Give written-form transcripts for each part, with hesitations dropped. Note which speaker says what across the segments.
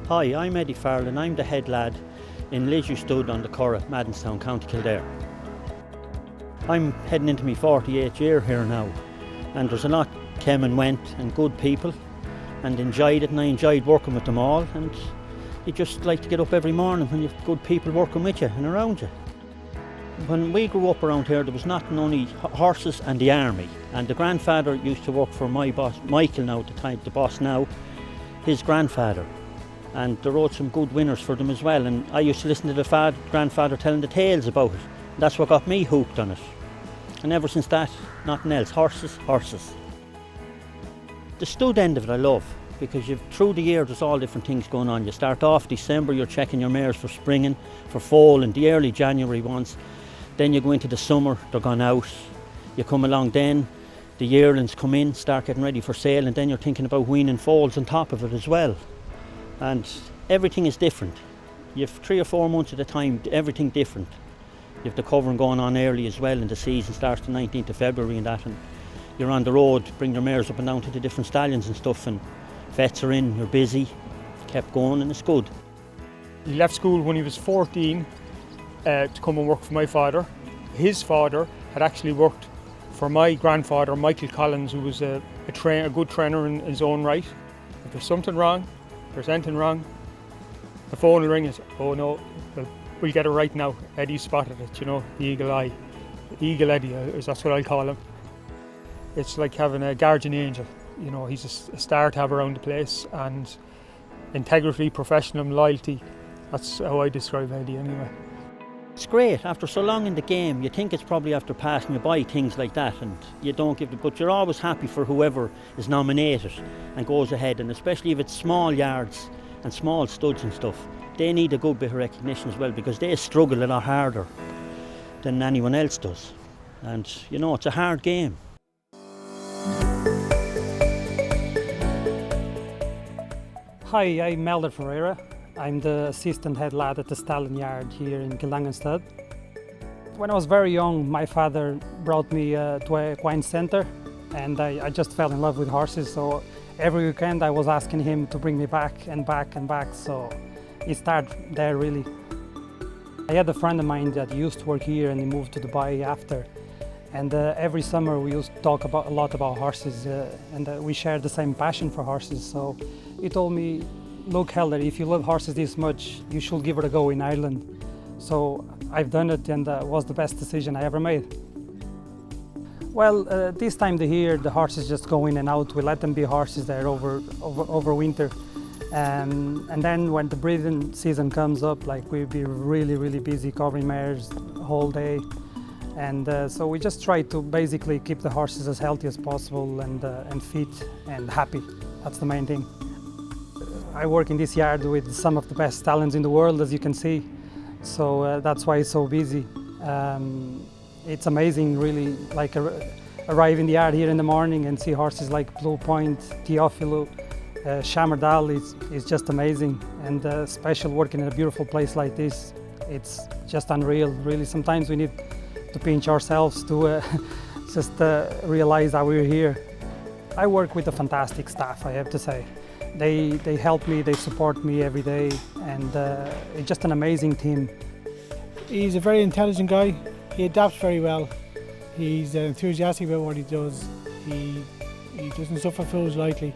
Speaker 1: Hi, I'm Eddie Farrell and I'm the head lad in Liseux stud on the Curragh, Maddinstown, County Kildare. I'm heading into my 48th year here now, and there's a lot came and went and good people, and enjoyed it, and I enjoyed working with them all, and you just like to get up every morning when you've good people working with you and around you. When we grew up around here, there was nothing, only horses and the army, and the grandfather used to work for my boss, Michael now, the boss now, his grandfather, and they wrote some good winners for them as well, and I used to listen to the grandfather telling the tales about it. That's what got me hooked on it, and ever since that, nothing else. Horses, horses. The stud end of it I love, because through the year there's all different things going on. You start off December, you're checking your mares for springing, for fall, and the early January ones. Then you go into the summer, they're gone out. You come along then, the yearlings come in, start getting ready for sale, and then you're thinking about weaning foals on top of it as well. And everything is different. You have 3 or 4 months at a time, everything different. You have the covering going on early as well, and the season starts the 19th of February and that, and you're on the road, bring your mares up and down to the different stallions and stuff, and vets are in, you're busy, kept going, and it's good.
Speaker 2: He left school when he was 14 to come and work for my father. His father had actually worked for my grandfather, Michael Collins, who was a good trainer in his own right. If there's something wrong, if there's anything wrong, the phone will ring and say, oh no, we'll get it right now. Eddie spotted it, you know, the eagle eye. Eagle Eddie, that's what I'll call him. It's like having a guardian angel. You know, he's a star to have around the place, and integrity, professionalism, loyalty, that's how I describe Eddie anyway.
Speaker 1: It's great. After so long in the game, you think it's probably after passing you by, things like that, and you don't give it, but you're always happy for whoever is nominated and goes ahead, and especially if it's small yards and small studs and stuff, they need a good bit of recognition as well, because they struggle a lot harder than anyone else does. And you know, it's a hard game.
Speaker 3: Hi, I'm Ferreira. I'm the assistant head lad at the Stallion yard here in Kildangan stud. When I was very young, my father brought me to a equine centre, and I just fell in love with horses. So every weekend I was asking him to bring me back and back and back. So it started there really. I had a friend of mine that used to work here and he moved to Dubai after. And every summer we used to talk a lot about horses, and we shared the same passion for horses. So he told me, look Kildare, if you love horses this much, you should give it a go in Ireland. So I've done it, and it was the best decision I ever made. Well, this time of the year the horses just go in and out. We let them be horses there over winter. And then when the breeding season comes up, like we'll be really busy covering mares the whole day. And so we just try to basically keep the horses as healthy as possible and fit and happy. That's the main thing. I work in this yard with some of the best stallions in the world, as you can see. So that's why it's so busy. It's amazing, really, like arrive in the yard here in the morning and see horses like Blue Point, Teofilu, Shammerdal. It's just amazing, and special working in a beautiful place like this. It's just unreal, really. Sometimes we need to pinch ourselves to just realize that we're here. I work with a fantastic staff, I have to say. They help me, they support me every day, and it's just an amazing team.
Speaker 4: He's a very intelligent guy. He adapts very well. He's enthusiastic about what he does. He doesn't suffer fools lightly.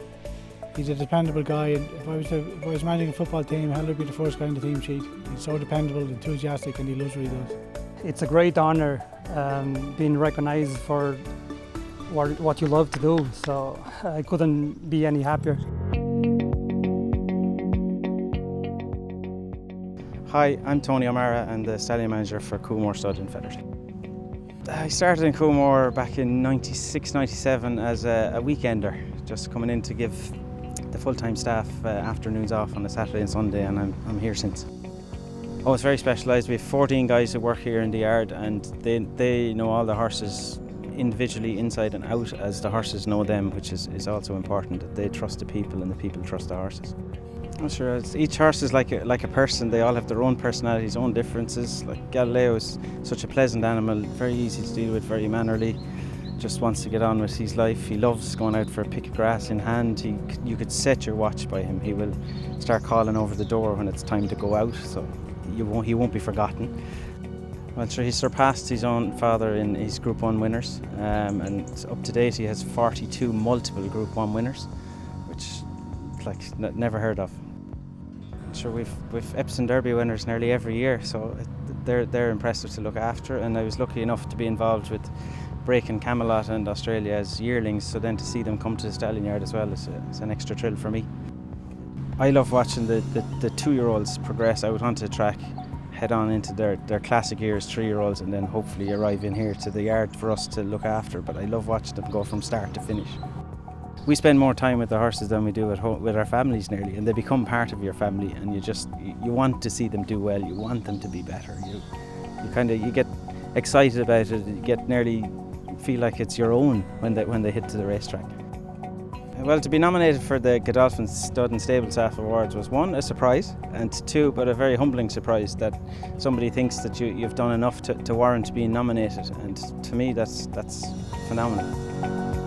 Speaker 4: He's a dependable guy, and if I was managing a football team, Hal would be the first guy on the team sheet. He's so dependable, enthusiastic, and he loves what he does.
Speaker 3: It's a great honour being recognised for what you love to do, so I couldn't be any happier.
Speaker 5: Hi, I'm Tony O'Mara and the Stallion manager for Coolmore stud in Ferreira. I started in Coolmore back in 96, 97 as a weekender, just coming in to give the full-time staff afternoons off on a Saturday and Sunday, and I'm here since. Oh, it's very specialised. We have 14 guys who work here in the yard, and they know all the horses individually inside and out as the horses know them, which is also important, that they trust the people and the people trust the horses. I'm sure each horse is like a person. They all have their own personalities, own differences. Like Galileo is such a pleasant animal, very easy to deal with, very mannerly. just wants to get on with his life. He loves going out for a pick of grass in hand. You could set your watch by him. He will start calling over the door when it's time to go out, so he won't be forgotten. Well, sure, he surpassed his own father in his Group 1 winners, and up to date he has 42 multiple Group 1 winners, which never heard of. Sure, we've Epsom Derby winners nearly every year, so they're impressive to look after, and I was lucky enough to be involved with breaking Camelot and Australia as yearlings, so then to see them come to the Stallion Yard as well is an extra thrill for me. I love watching the 2-year-olds progress out onto the track, head on into their classic years, 3-year-olds, and then hopefully arrive in here to the yard for us to look after, but I love watching them go from start to finish. We spend more time with the horses than we do at home with our families nearly, and they become part of your family, and you want to see them do well, you want them to be better. You get excited about it, you get nearly feel like it's your own when they hit to the racetrack. Well, to be nominated for the Godolphin Stud and Stable Staff Awards was 1, a surprise, and 2, but a very humbling surprise that somebody thinks that you've done enough to warrant being nominated, and to me that's phenomenal.